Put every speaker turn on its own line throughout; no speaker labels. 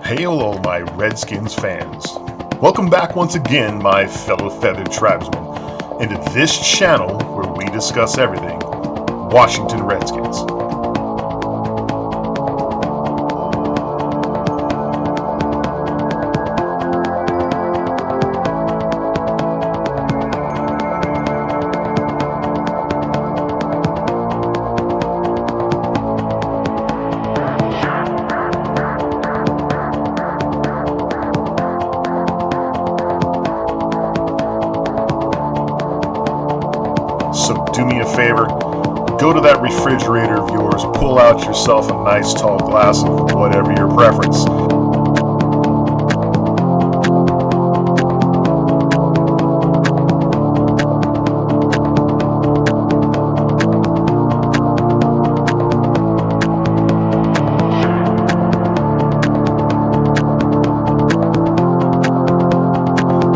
Hey, hello, my Redskins fans. Welcome back once again, my fellow feathered tribesmen, into this channel where we discuss everything Washington Redskins. So do me a favor, go to that refrigerator of yours, pull out yourself a nice tall glass of whatever your preference.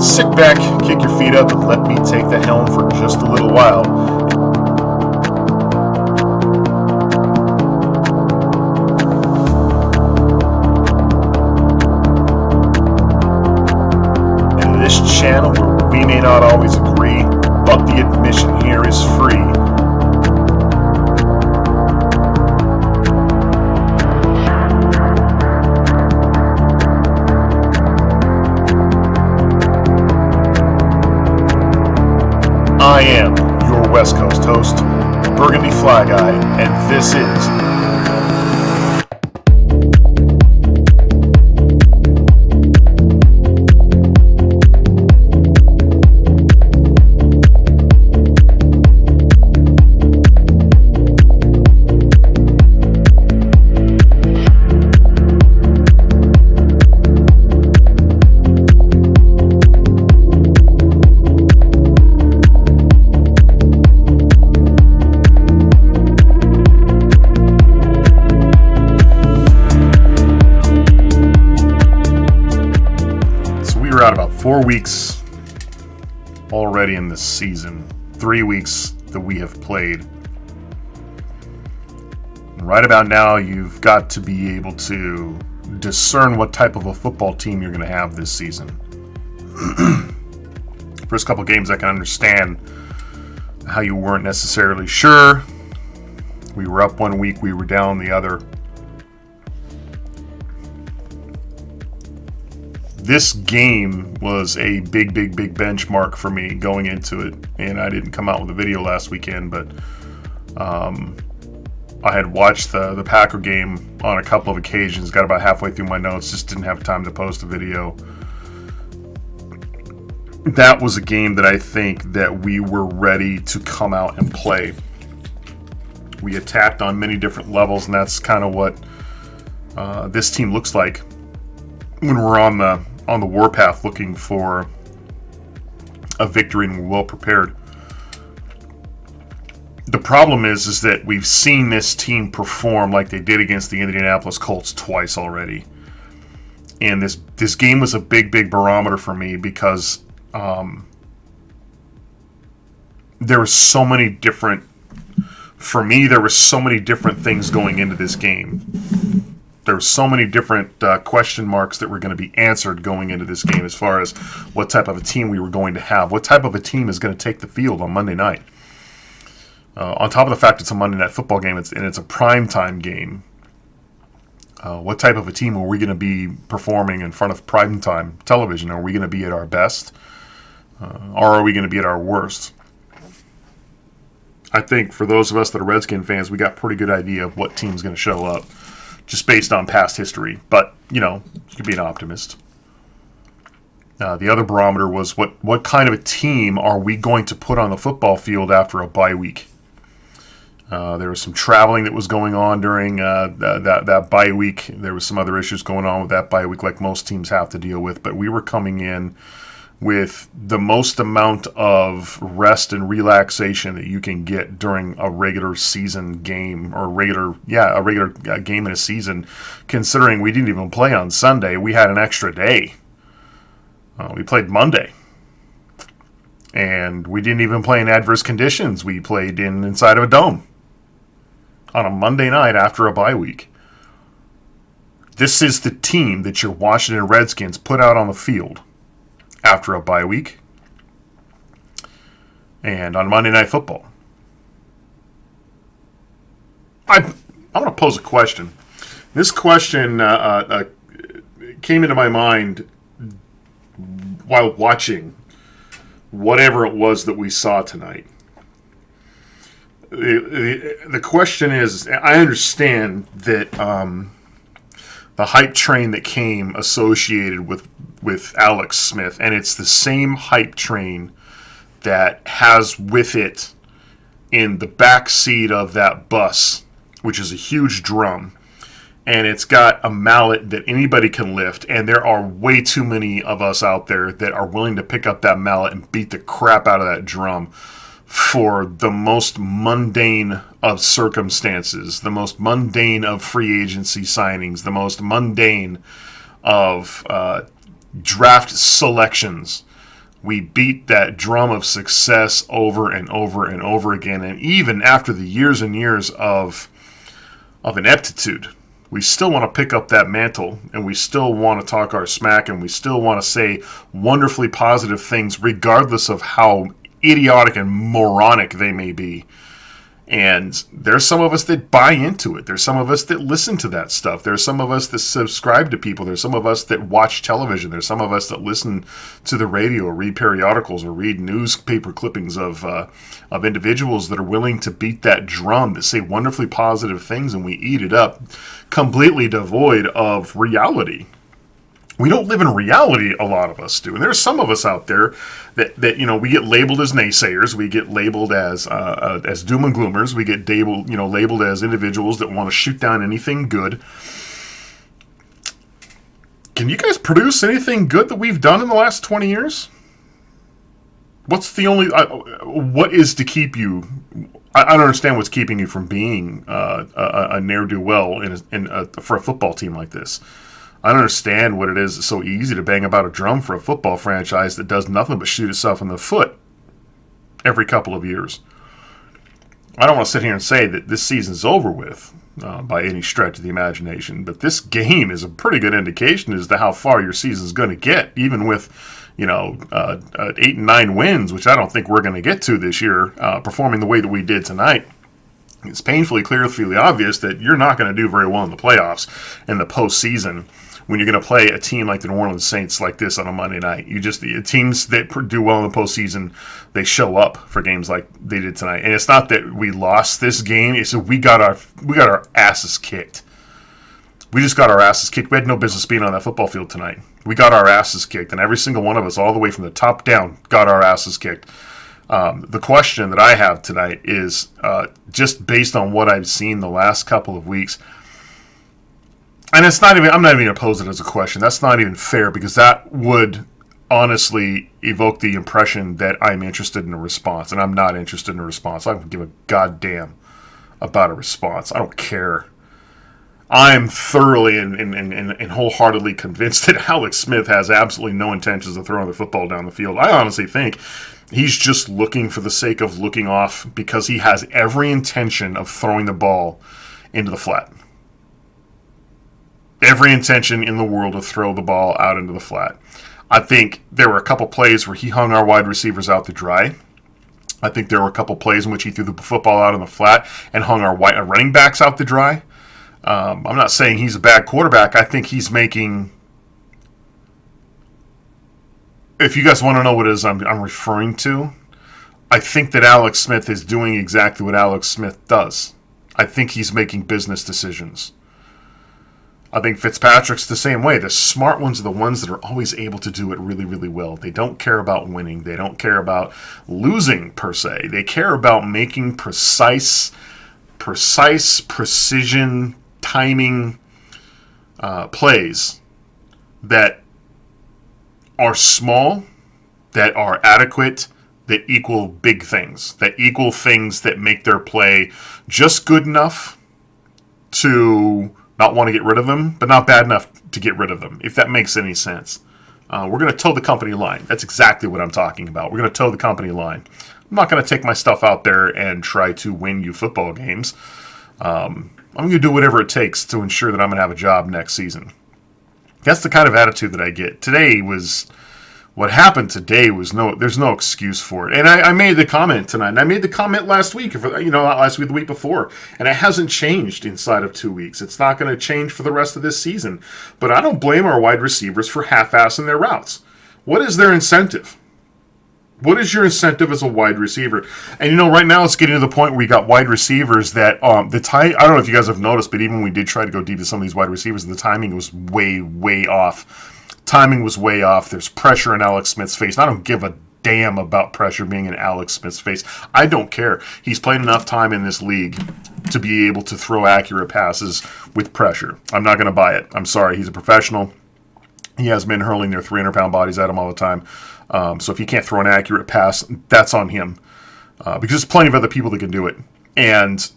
Sit back, kick your feet up, and let me take the helm for just a little while. In this channel, where we may not always agree, but the admission here is free. I am your West Coast host, Burgundy Fly Guy, and this is out about 4 weeks already in this season. 3 weeks that we have played. And right about now, you've got to be able to discern what type of a football team you're going to have this season. First couple games, I can understand how you weren't necessarily sure. We were up 1 week, we were down the other. This game was a big benchmark for me going into it, and I didn't come out with a video last weekend, but I had watched the Packer game on a couple of occasions, got about halfway through my notes, just didn't have time to post a video. That was a game that I think that we were ready to come out and play. We attacked on many different levels, and that's kind of what this team looks like when we're on the warpath looking for a victory and we're well prepared. The problem is that we've seen this team perform like they did against the Indianapolis Colts twice already. And this game was a big barometer for me because there were so many different things going into this game. There were so many different question marks that were going to be answered going into this game as far as what type of a team we were going to have. What type of a team is going to take the field on Monday night? On top of the fact it's a Monday Night Football game, and it's a primetime game. What type of a team are we going to be performing in front of primetime television? Are we going to be at our best? Or are we going to be at our worst? I think for those of us that are Redskin fans, we got a pretty good idea of what team's going to show up, just based on past history. But, you could be an optimist. The other barometer was what kind of a team are we going to put on the football field after a bye week? There was some traveling that was going on during that bye week. There was some other issues going on with that bye week like most teams have to deal with. But we were coming in with the most amount of rest and relaxation that you can get during a regular season game, or a regular game in a season, considering we didn't even play on Sunday. We had an extra day. We played Monday. And we didn't even play in adverse conditions. We played inside of a dome on a Monday night after a bye week. This is the team that your Washington Redskins put out on the field after a bye week and on Monday Night Football. I'm going to pose a question. This question came into my mind while watching whatever it was that we saw tonight. The question is, I understand that the hype train that came associated with Alex Smith, and it's the same hype train that has with it in the back seat of that bus, which is a huge drum, and it's got a mallet that anybody can lift, and there are way too many of us out there that are willing to pick up that mallet and beat the crap out of that drum for the most mundane of circumstances, the most mundane of free agency signings, the most mundane of draft selections. We beat that drum of success over and over and over again, and even after the years and years of ineptitude, we still want to pick up that mantle, and we still want to talk our smack, and we still want to say wonderfully positive things regardless of how idiotic and moronic they may be. And there's some of us that buy into it. There's some of us that listen to that stuff. There's some of us that subscribe to people. There's some of us that watch television. There's some of us that listen to the radio or read periodicals or read newspaper clippings of individuals that are willing to beat that drum, that say wonderfully positive things, and we eat it up, completely devoid of reality. We don't live in reality, a lot of us do. And there's some of us out there that we get labeled as naysayers. We get labeled as doom and gloomers. We get labeled as individuals that want to shoot down anything good. Can you guys produce anything good that we've done in the last 20 years? What's the only... what is to keep you... I don't understand what's keeping you from being a ne'er-do-well for a football team like this. I don't understand what it is that's so easy to bang about a drum for a football franchise that does nothing but shoot itself in the foot every couple of years. I don't want to sit here and say that this season's over with by any stretch of the imagination, but this game is a pretty good indication as to how far your season's going to get, even with 8 and 9 wins, which I don't think we're going to get to this year, performing the way that we did tonight. It's painfully clearly obvious that you're not going to do very well in the playoffs in the postseason when you're going to play a team like the New Orleans Saints like this on a Monday night. The teams that do well in the postseason, they show up for games like they did tonight. And it's not that we lost this game; it's that we got our asses kicked. We just got our asses kicked. We had no business being on that football field tonight. We got our asses kicked, and every single one of us, all the way from the top down, got our asses kicked. The question that I have tonight is just based on what I've seen the last couple of weeks. And I'm not even going to pose it as a question. That's not even fair, because that would honestly evoke the impression that I'm interested in a response. And I'm not interested in a response. I don't give a goddamn about a response. I don't care. I'm thoroughly and wholeheartedly convinced that Alex Smith has absolutely no intentions of throwing the football down the field. I honestly think he's just looking for the sake of looking off, because he has every intention of throwing the ball into the flat. Every intention in the world to throw the ball out into the flat. I think there were a couple plays where he hung our wide receivers out to dry. I think there were a couple plays in which he threw the football out in the flat and hung our running backs out to dry. I'm not saying he's a bad quarterback. I think he's making... If you guys want to know what it is I'm referring to, I think that Alex Smith is doing exactly what Alex Smith does. I think he's making business decisions. I think Fitzpatrick's the same way. The smart ones are the ones that are always able to do it really, really well. They don't care about winning. They don't care about losing, per se. They care about making precise precision, timing plays that are small, that are adequate, that equal big things, that equal things that make their play just good enough to not want to get rid of them, but not bad enough to get rid of them, if that makes any sense. We're going to toe the company line. That's exactly what I'm talking about. We're going to toe the company line. I'm not going to take my stuff out there and try to win you football games. I'm going to do whatever it takes to ensure that I'm going to have a job next season. That's the kind of attitude that I get. What happened today was there's no excuse for it. And I made the comment tonight, and I made the comment last week, not last week, the week before, and it hasn't changed inside of 2 weeks. It's not going to change for the rest of this season. But I don't blame our wide receivers for half-assing their routes. What is their incentive? What is your incentive as a wide receiver? And right now it's getting to the point where we got wide receivers that I don't know if you guys have noticed, but even when we did try to go deep to some of these wide receivers, the timing was way, way off. Timing was way off. There's pressure in Alex Smith's face. And I don't give a damn about pressure being in Alex Smith's face. I don't care. He's played enough time in this league to be able to throw accurate passes with pressure. I'm not going to buy it. I'm sorry. He's a professional. He has men hurling their 300-pound bodies at him all the time. So if he can't throw an accurate pass, that's on him. Because there's plenty of other people that can do it. And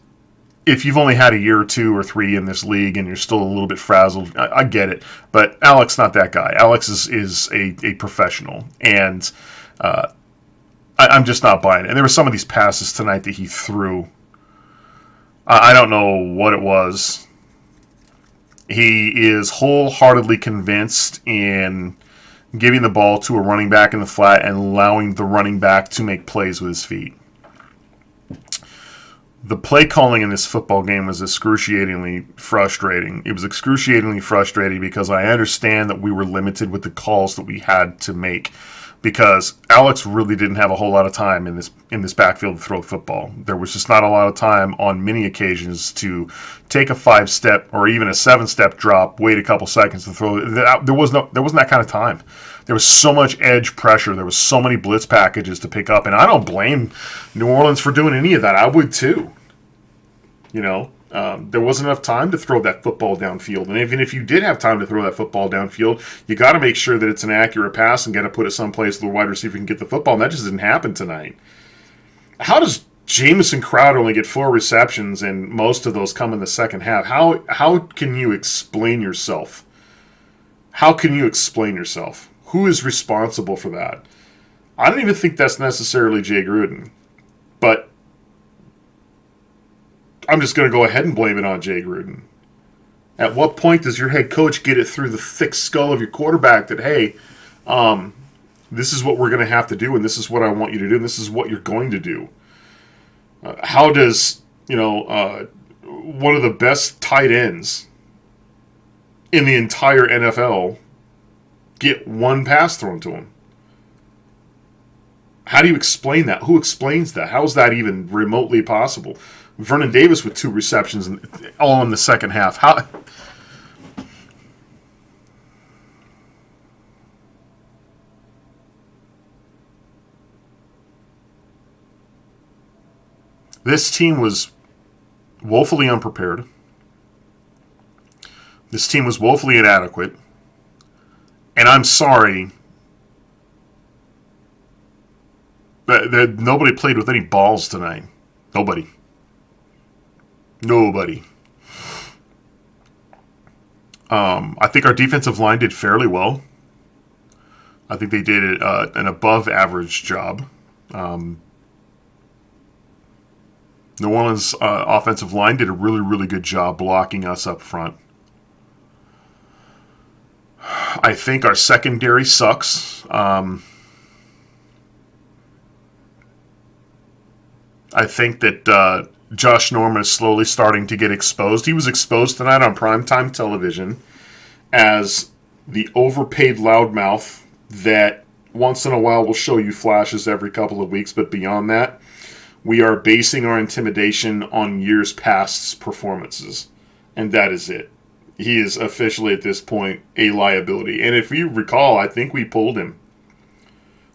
if you've only had a year or 2 or 3 in this league and you're still a little bit frazzled, I get it. But Alex not that guy. Alex is a professional. And I'm just not buying it. And there were some of these passes tonight that he threw. I don't know what it was. He is wholeheartedly convinced in giving the ball to a running back in the flat and allowing the running back to make plays with his feet. The play calling in this football game was excruciatingly frustrating. It was excruciatingly frustrating because I understand that we were limited with the calls that we had to make, because Alex really didn't have a whole lot of time in this backfield to throw the football. There was just not a lot of time on many occasions to take a 5-step or even a 7-step drop, wait a couple seconds to throw. There wasn't that kind of time. There was so much edge pressure. There was so many blitz packages to pick up, and I don't blame New Orleans for doing any of that. I would too. There wasn't enough time to throw that football downfield. And even if you did have time to throw that football downfield, you got to make sure that it's an accurate pass and got to put it someplace where the wide receiver can get the football. And that just didn't happen tonight. How does Jamison Crowder only get 4 receptions and most of those come in the second half? How can you explain yourself? How can you explain yourself? Who is responsible for that? I don't even think that's necessarily Jay Gruden. But I'm just going to go ahead and blame it on Jay Gruden. At what point does your head coach get it through the thick skull of your quarterback that, hey, this is what we're going to have to do, and this is what I want you to do, and this is what you're going to do? How does, one of the best tight ends in the entire NFL get one pass thrown to him? How do you explain that? Who explains that? How is that even remotely possible? Vernon Davis with 2 receptions, all in the second half. How? This team was woefully unprepared. This team was woefully inadequate. And I'm sorry that nobody played with any balls tonight. Nobody. I think our defensive line did fairly well. I think they did an above-average job. New Orleans' offensive line did a really, really good job blocking us up front. I think our secondary sucks. I think that Josh Norman is slowly starting to get exposed. He was exposed tonight on primetime television as the overpaid loudmouth that once in a while will show you flashes every couple of weeks, but beyond that, we are basing our intimidation on years past performances, and that is it. He is officially at this point a liability. And if you recall, I think we pulled him.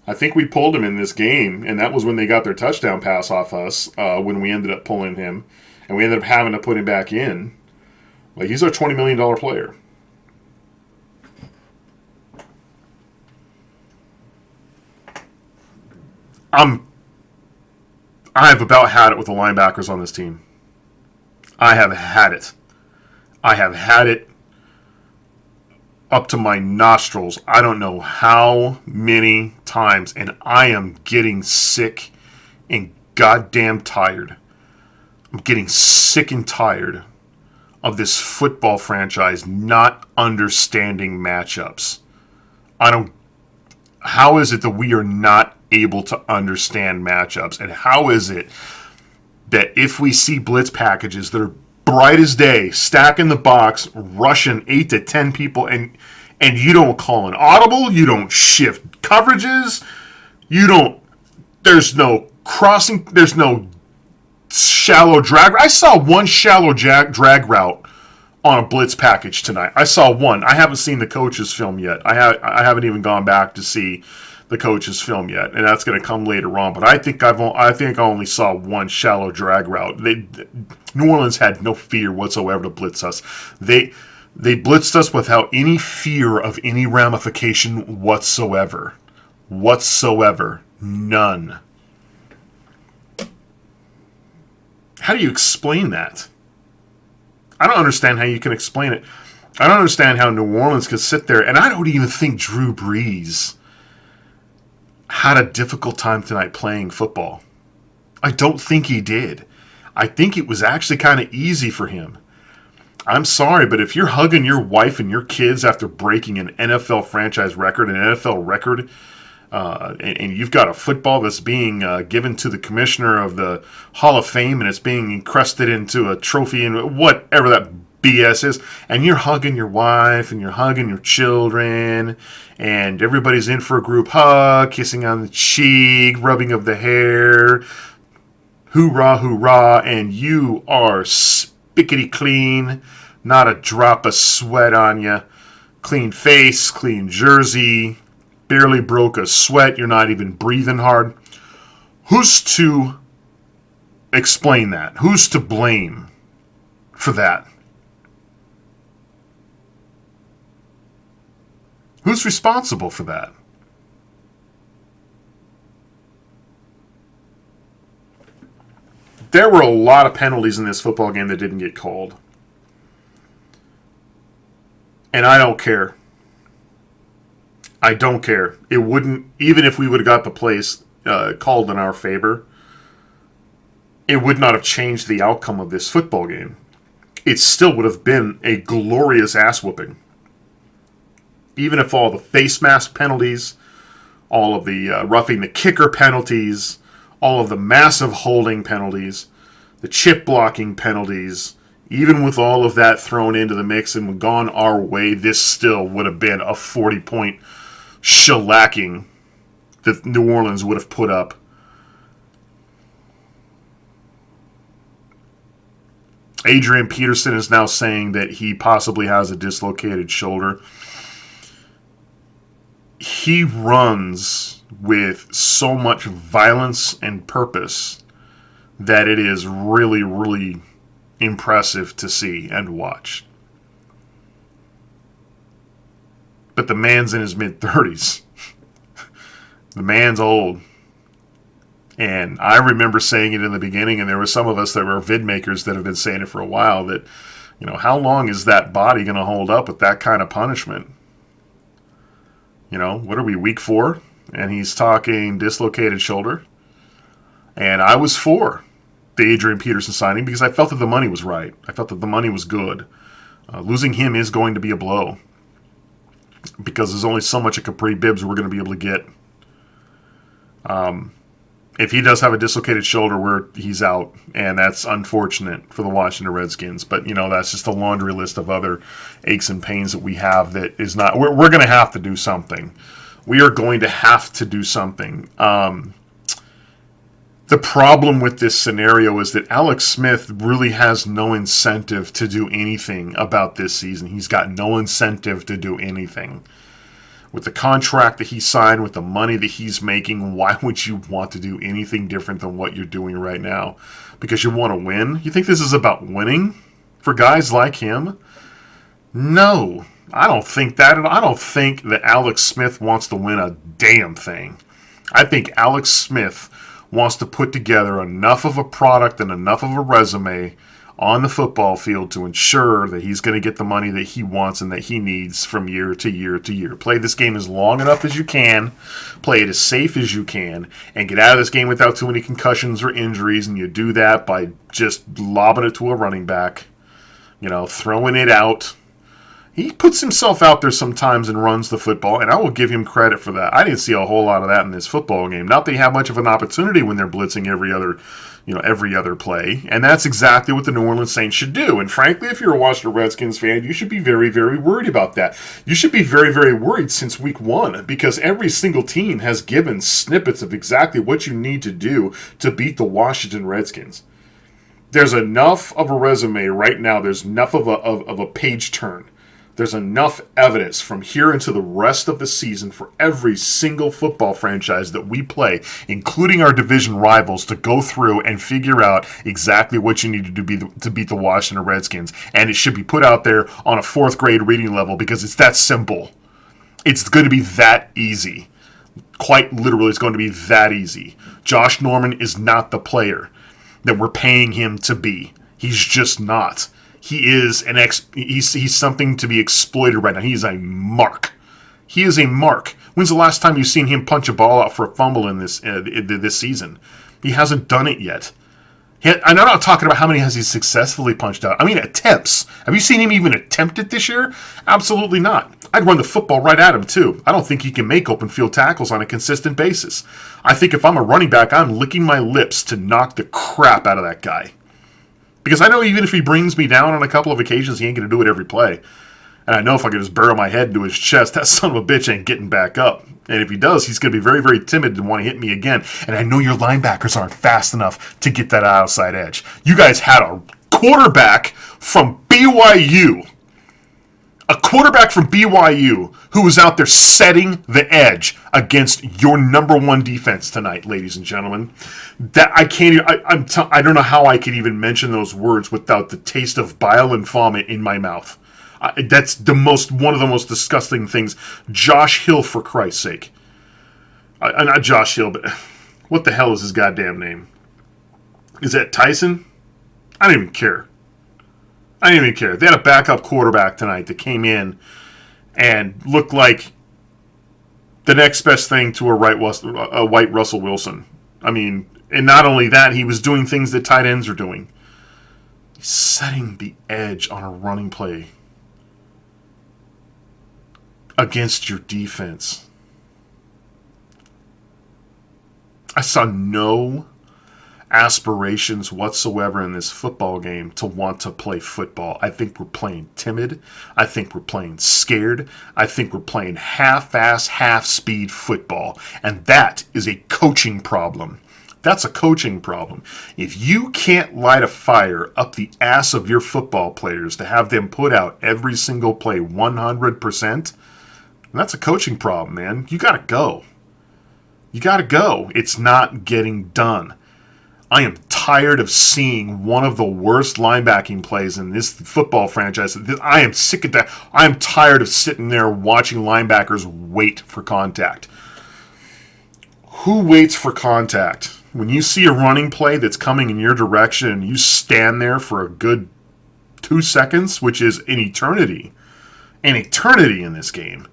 In this game, and that was when they got their touchdown pass off us, when we ended up pulling him, and we ended up having to put him back in. Like, he's our $20 million player. I have about had it with the linebackers on this team. I have had it. I have had it up to my nostrils. I don't know how many times, and I am getting sick and goddamn tired. I'm getting sick and tired of this football franchise not understanding matchups. How is it that we are not able to understand matchups? And how is it that if we see blitz packages that are bright as day, stacking the box, rushing 8 to 10 people, and you don't call an audible, you don't shift coverages, there's no crossing, there's no shallow drag. I saw one shallow drag route on a blitz package tonight. I saw one. I haven't seen the coach's film yet. I haven't even gone back to see the coach's film yet, and that's going to come later on. But I think I only saw one shallow drag route. New Orleans had no fear whatsoever to blitz us. They blitzed us without any fear of any ramification whatsoever. None. How do you explain that? I don't understand how you can explain it. I don't understand how New Orleans could sit there, and I don't even think Drew Brees had a difficult time tonight playing football. I don't think he did. I think it was actually kind of easy for him. I'm sorry, but if you're hugging your wife and your kids after breaking an NFL franchise record, an NFL record, and you've got a football that's being given to the commissioner of the Hall of Fame, and it's being encrusted into a trophy and whatever that BS is, and you're hugging your wife and you're hugging your children, and everybody's in for a group hug, kissing on the cheek, rubbing of the hair, hoorah, hoorah, and you are spickety clean, not a drop of sweat on you, clean face, clean jersey, barely broke a sweat, you're not even breathing hard. Who's to explain that? Who's to blame for that? Who's responsible for that? There were a lot of penalties in this football game that didn't get called. And I don't care. I don't care. It wouldn't, even if we would have got the plays called in our favor, it would not have changed the outcome of this football game. It still would have been a glorious ass whooping. Even if all the face mask penalties, all of the roughing the kicker penalties, all of the massive holding penalties, the chip blocking penalties, even with all of that thrown into the mix and gone our way, this still would have been a 40-point shellacking that New Orleans would have put up. Adrian Peterson is now saying that he possibly has a dislocated shoulder. He runs with so much violence and purpose that it is really, really impressive to see and watch. But the man's in his mid-30s. The man's old. And I remember saying it in the beginning, and there were some of us that were vid makers that have been saying it for a while, that, how long is that body going to hold up with that kind of punishment? What are we, week 4? And he's talking dislocated shoulder. And I was for the Adrian Peterson signing because I felt that the money was right. I felt that the money was good. Losing him is going to be a blow because there's only so much of Capri Bibbs we're going to be able to get. If he does have a dislocated shoulder, he's out, and that's unfortunate for the Washington Redskins. But, that's just a laundry list of other aches and pains that we have that is not... We're going to have to do something. We are going to have to do something. The problem with this scenario is that Alex Smith really has no incentive to do anything about this season. He's got no incentive to do anything. With the contract that he signed, with the money that he's making, why would you want to do anything different than what you're doing right now? Because you want to win? You think this is about winning for guys like him? No, I don't think that. I don't think that Alex Smith wants to win a damn thing. I think Alex Smith wants to put together enough of a product and enough of a resume on the football field to ensure that he's going to get the money that he wants and that he needs from year to year to year. Play this game as long enough as you can, play it as safe as you can, and get out of this game without too many concussions or injuries, and you do that by just lobbing it to a running back. throwing it out. He puts himself out there sometimes and runs the football, and I will give him credit for that. I didn't see a whole lot of that in this football game. Not that they have much of an opportunity when they're blitzing every other play, and that's exactly what the New Orleans Saints should do. And frankly, if you're a Washington Redskins fan, you should be very, very worried about that. You should be very, very worried since week 1, because every single team has given snippets of exactly what you need to do to beat the Washington Redskins. There's enough of a resume right now. There's enough of a page turn. There's enough evidence from here into the rest of the season for every single football franchise that we play, including our division rivals, to go through and figure out exactly what you need to do to beat the Washington Redskins. And it should be put out there on a 4th grade reading level because it's that simple. It's going to be that easy. Quite literally, it's going to be that easy. Josh Norman is not the player that we're paying him to be. He's just not. He is he's something to be exploited right now. He is a mark. He is a mark. When's the last time you've seen him punch a ball out for a fumble in this season? He hasn't done it yet. I'm not talking about how many has he successfully punched out. I mean attempts. Have you seen him even attempt it this year? Absolutely not. I'd run the football right at him too. I don't think he can make open field tackles on a consistent basis. I think if I'm a running back, I'm licking my lips to knock the crap out of that guy. Because I know even if he brings me down on a couple of occasions, he ain't going to do it every play. And I know if I could just burrow my head into his chest, that son of a bitch ain't getting back up. And if he does, he's going to be very, very timid and want to hit me again. And I know your linebackers aren't fast enough to get that outside edge. You guys had a quarterback from BYU. A quarterback from BYU who was out there setting the edge against your number 1 defense tonight, ladies and gentlemen. That I can't. I don't know how I can even mention those words without the taste of bile and vomit in my mouth. That's one of the most disgusting things. Josh Hill, for Christ's sake. Not Josh Hill, but what the hell is his goddamn name? Is that Tyson? I don't even care. They had a backup quarterback tonight that came in and looked like the next best thing to a white Russell Wilson. I mean, and not only that, he was doing things that tight ends are doing. He's setting the edge on a running play against your defense. I saw no aspirations whatsoever in this football game to want to play football. I think we're playing timid. I think we're playing scared. I think we're playing half-ass, half-speed football. And that is a coaching problem. That's a coaching problem. If you can't light a fire up the ass of your football players to have them put out every single play 100%, that's a coaching problem, man. You got to go. You got to go. It's not getting done. I am tired of seeing one of the worst linebacking plays in this football franchise. I am sick of that. I am tired of sitting there watching linebackers wait for contact. Who waits for contact? When you see a running play that's coming in your direction and you stand there for a good 2 seconds, which is an eternity in this game,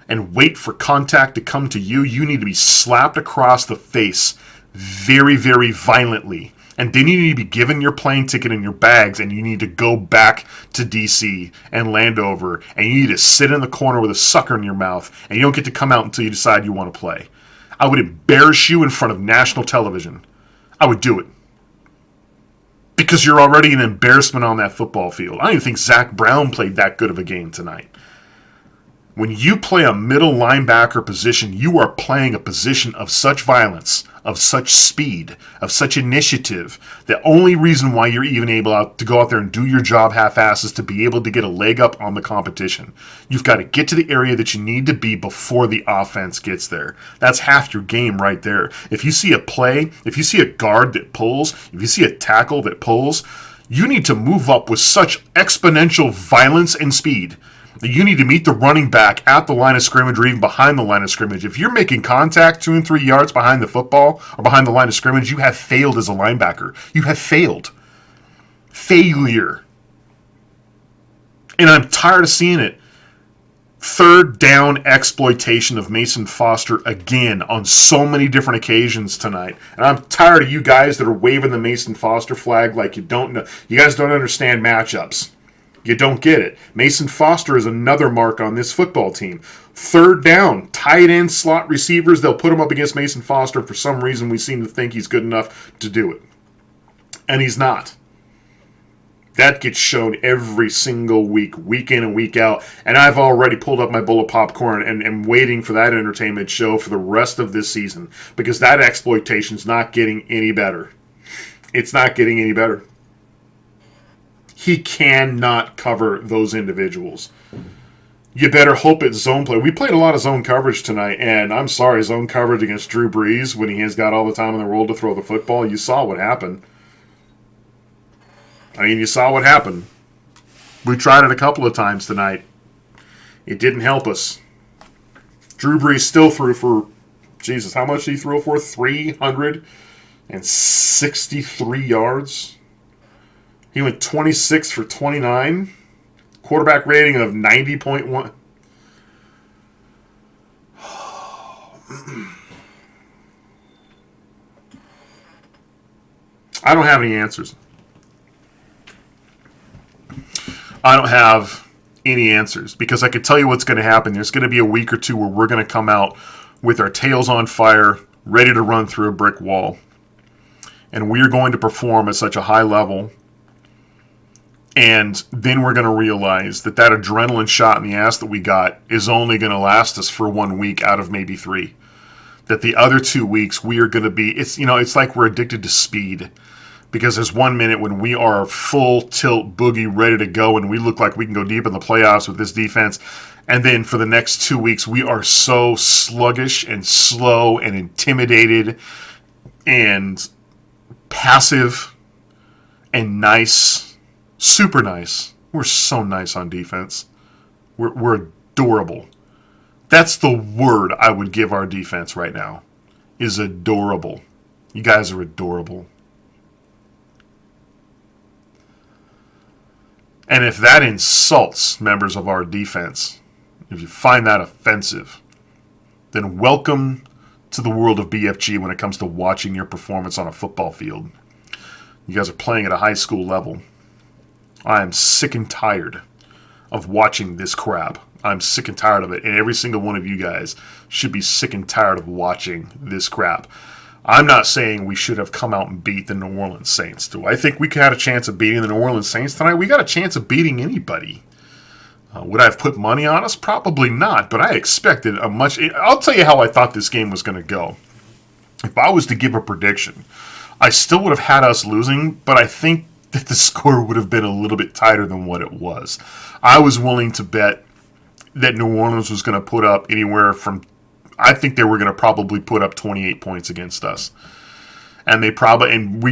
and wait for contact to come to you, you need to be slapped across the face very, very violently. And then you need to be given your plane ticket and your bags, and you need to go back to D.C. and Landover, and you need to sit in the corner with a sucker in your mouth, and you don't get to come out until you decide you want to play. I would embarrass you in front of national television. I would do it. Because you're already an embarrassment on that football field. I don't even think Zach Brown played that good of a game tonight. When you play a middle linebacker position, you are playing a position of such violence, of such speed, of such initiative. The only reason why you're even able to go out there and do your job half-assed is to be able to get a leg up on the competition. You've got to get to the area that you need to be before the offense gets there. That's half your game right there. If you see a play, if you see a guard that pulls, if you see a tackle that pulls, you need to move up with such exponential violence and speed that you need to meet the running back at the line of scrimmage or even behind the line of scrimmage. If you're making contact 2 and 3 yards behind the football or behind the line of scrimmage, you have failed as a linebacker. You have failed. Failure. And I'm tired of seeing it. 3rd down exploitation of Mason Foster again on so many different occasions tonight. And I'm tired of you guys that are waving the Mason Foster flag like you don't know. You guys don't understand matchups. You don't get it. Mason Foster is another mark on this football team. Third down, tight end, slot receivers, they'll put him up against Mason Foster. For some reason, we seem to think he's good enough to do it. And he's not. That gets shown every single week, week in and week out. And I've already pulled up my bowl of popcorn and am waiting for that entertainment show for the rest of this season. Because that exploitation's not getting any better. It's not getting any better. He cannot cover those individuals. You better hope it's zone play. We played a lot of zone coverage tonight, and I'm sorry, zone coverage against Drew Brees when he has got all the time in the world to throw the football. You saw what happened. You saw what happened. We tried it a couple of times tonight. It didn't help us. Drew Brees still threw for, Jesus, how much did he throw for? 363 yards. He went 26 for 29. Quarterback rating of 90.1. I don't have any answers. I don't have any answers because I could tell you what's going to happen. There's going to be a week or two where we're going to come out with our tails on fire, ready to run through a brick wall. And we are going to perform at such a high level. And then we're going to realize that that adrenaline shot in the ass that we got is only going to last us for 1 week out of maybe 3. That the other 2 weeks we are going to be, it's like we're addicted to speed. Because there's 1 minute when we are full tilt boogie ready to go and we look like we can go deep in the playoffs with this defense. And then for the next 2 weeks we are so sluggish and slow and intimidated and passive and nice. Super nice. We're so nice on defense. We're adorable. That's the word I would give our defense right now. Is adorable. You guys are adorable. And if that insults members of our defense, if you find that offensive, then welcome to the world of BFG when it comes to watching your performance on a football field. You guys are playing at a high school level. I am sick and tired of watching this crap. I'm sick and tired of it. And every single one of you guys should be sick and tired of watching this crap. I'm not saying we should have come out and beat the New Orleans Saints. Do I think we had a chance of beating the New Orleans Saints tonight? We got a chance of beating anybody. Would I have put money on us? Probably not, but I expected a much... I'll tell you how I thought this game was going to go. If I was to give a prediction, I still would have had us losing, but I think that the score would have been a little bit tighter than what it was. I was willing to bet that New Orleans was going to put up anywhere from... I think they were going to probably put up 28 points against us. And we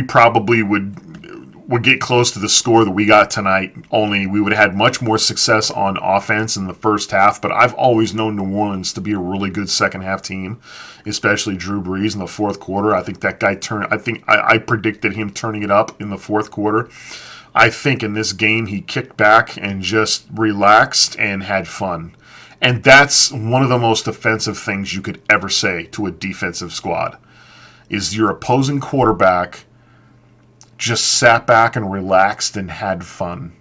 probably would get close to the score that we got tonight, only we would have had much more success on offense in the first half. But I've always known New Orleans to be a really good second half team, especially Drew Brees in the fourth quarter. I think that guy I predicted him turning it up in the fourth quarter. I think in this game he kicked back and just relaxed and had fun. And that's one of the most offensive things you could ever say to a defensive squad, is your opposing quarterback just sat back and relaxed and had fun.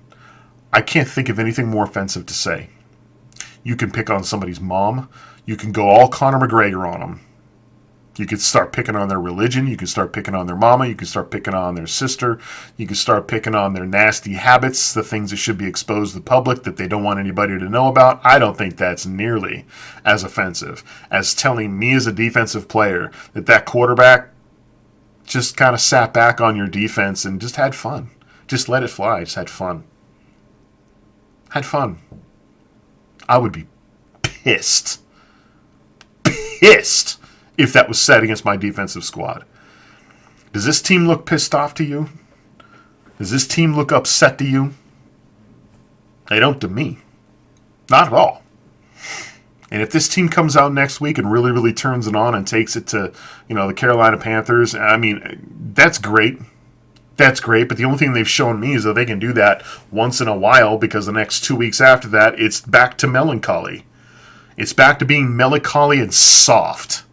I can't think of anything more offensive to say. You can pick on somebody's mom. You can go all Conor McGregor on them. You could start picking on their religion. You can start picking on their mama. You can start picking on their sister. You can start picking on their nasty habits, the things that should be exposed to the public that they don't want anybody to know about. I don't think that's nearly as offensive as telling me as a defensive player that quarterback just kind of sat back on your defense and just had fun. Just let it fly. Just had fun. Had fun. I would be pissed. Pissed if that was said against my defensive squad. Does this team look pissed off to you? Does this team look upset to you? They don't to me. Not at all. And if this team comes out next week and really, really turns it on and takes it to, the Carolina Panthers, that's great. That's great. But the only thing they've shown me is that they can do that once in a while, because the next 2 weeks after that, it's back to melancholy. It's back to being melancholy and soft.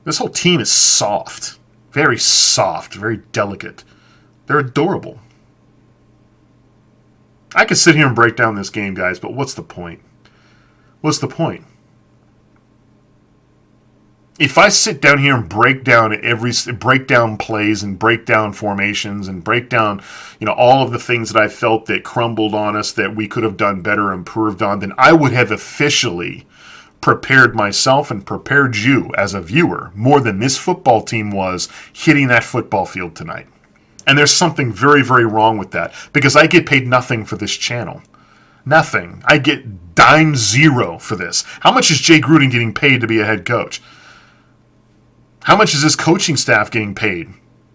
This whole team is soft. Very delicate. They're adorable. I could sit here and break down this game, guys, but what's the point? What's the point? If I sit down here and break down plays and break down formations and break down, all of the things that I felt that crumbled on us that we could have done better, improved on, then I would have officially prepared myself and prepared you as a viewer more than this football team was hitting that football field tonight. And there's something very, very wrong with that, because I get paid nothing for this channel. Nothing. I get dime zero for this. How much is Jay Gruden getting paid to be a head coach? How much is this coaching staff getting paid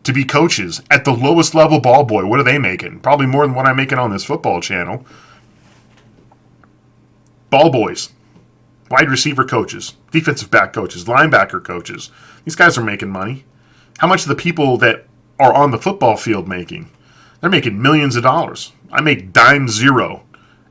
to be coaches at the lowest level ball boy? What are they making? Probably more than what I'm making on this football channel. Ball boys, wide receiver coaches, defensive back coaches, linebacker coaches. These guys are making money. How much are the people that are on the football field making? They're making millions of dollars. I make dime zero.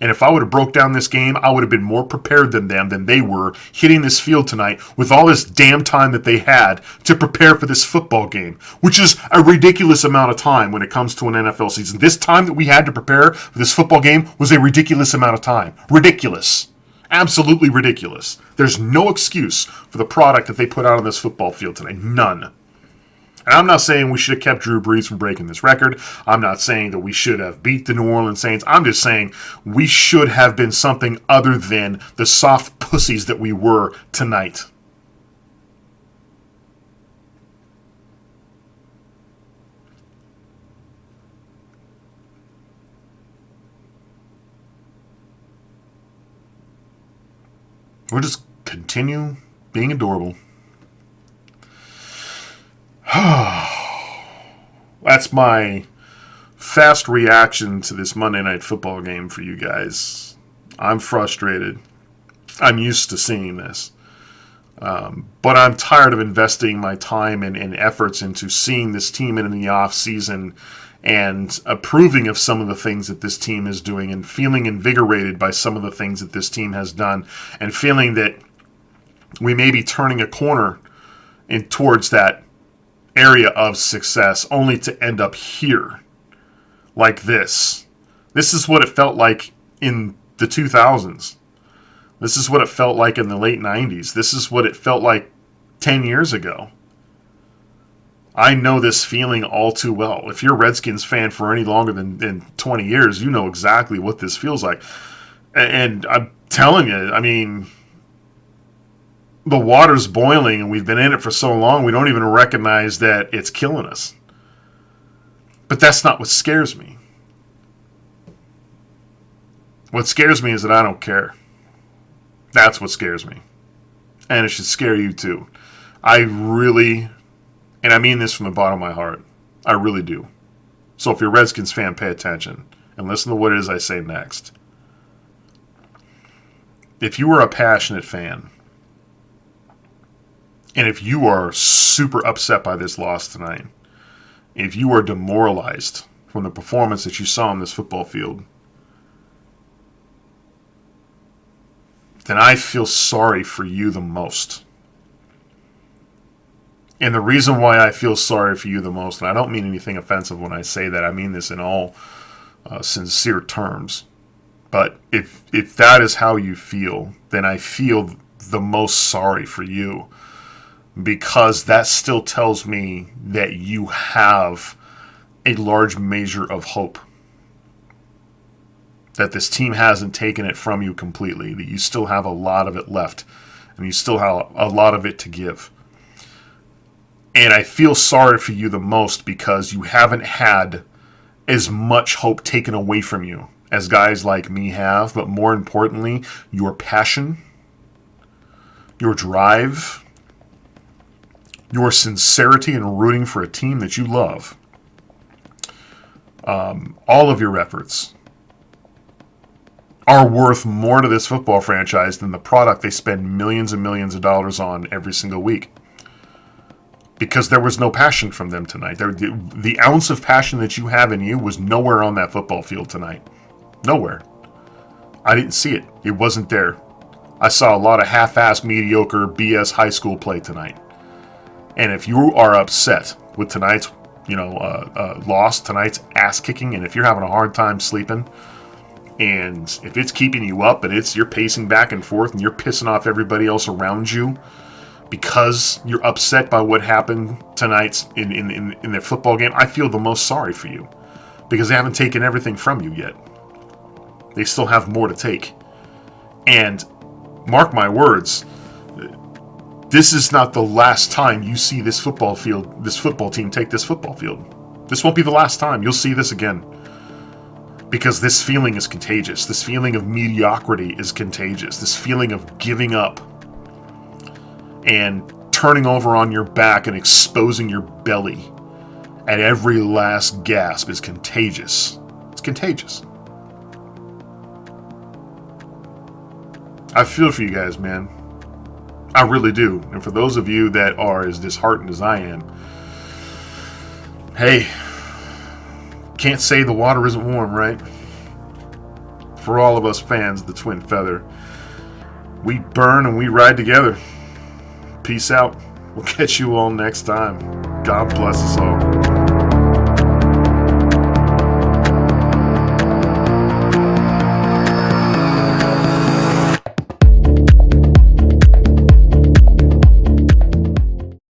And if I would have broke down this game, I would have been more prepared than them, than they were hitting this field tonight with all this damn time that they had to prepare for this football game, which is a ridiculous amount of time when it comes to an NFL season. This time that we had to prepare for this football game was a ridiculous amount of time. Ridiculous. Absolutely ridiculous. There's no excuse for the product that they put out on this football field tonight. None. And I'm not saying we should have kept Drew Brees from breaking this record. I'm not saying that we should have beat the New Orleans Saints. I'm just saying we should have been something other than the soft pussies that we were tonight. We'll just continue being adorable. That's my fast reaction to this Monday Night Football game for you guys. I'm frustrated. I'm used to seeing this. But I'm tired of investing my time and efforts into seeing this team in the off season and approving of some of the things that this team is doing and feeling invigorated by some of the things that this team has done and feeling that we may be turning a corner towards that area of success, only to end up here like this. This is what it felt like in the 2000s. This is what it felt like in the late 90s. This is what it felt like 10 years ago. I know this feeling all too well. If you're a Redskins fan for any longer than 20 years, you know exactly what this feels like. And I'm telling you, I mean, the water's boiling and we've been in it for so long we don't even recognize that it's killing us. But that's not what scares me. What scares me is that I don't care. That's what scares me. And it should scare you too. I really, and I mean this from the bottom of my heart, I really do. So if you're a Redskins fan, pay attention and listen to what it is I say next. If you are a passionate fan, and if you are super upset by this loss tonight, if you are demoralized from the performance that you saw on this football field, then I feel sorry for you the most. And the reason why I feel sorry for you the most, and I don't mean anything offensive when I say that, I mean this in all sincere terms, but if that is how you feel, then I feel the most sorry for you. Because that still tells me that you have a large measure of hope. That this team hasn't taken it from you completely. That you still have a lot of it left. And you still have a lot of it to give. And I feel sorry for you the most because you haven't had as much hope taken away from you as guys like me have. But more importantly, your passion, your drive, your sincerity in rooting for a team that you love, all of your efforts are worth more to this football franchise than the product they spend millions and millions of dollars on every single week. Because there was no passion from them tonight. The ounce of passion that you have in you was nowhere on that football field tonight. Nowhere. I didn't see it. It wasn't there. I saw a lot of half-assed, mediocre, BS high school play tonight. And if you are upset with tonight's, loss, tonight's ass kicking, and if you're having a hard time sleeping, And if it's keeping you up and you're pacing back and forth and you're pissing off everybody else around you because you're upset by what happened tonight in their football game, I feel the most sorry for you, because they haven't taken everything from you yet. They still have more to take. And mark my words, this is not the last time you see this football team take this football field. This won't be the last time. You'll see this again. Because this feeling is contagious. This feeling of mediocrity is contagious. This feeling of giving up and turning over on your back and exposing your belly at every last gasp is contagious. It's contagious. I feel for you guys, man. I really do. And for those of you that are as disheartened as I am, hey, can't say the water isn't warm, right? For all of us fans of the Twin Feather, we burn and we ride together. Peace out. We'll catch you all next time. God bless us all.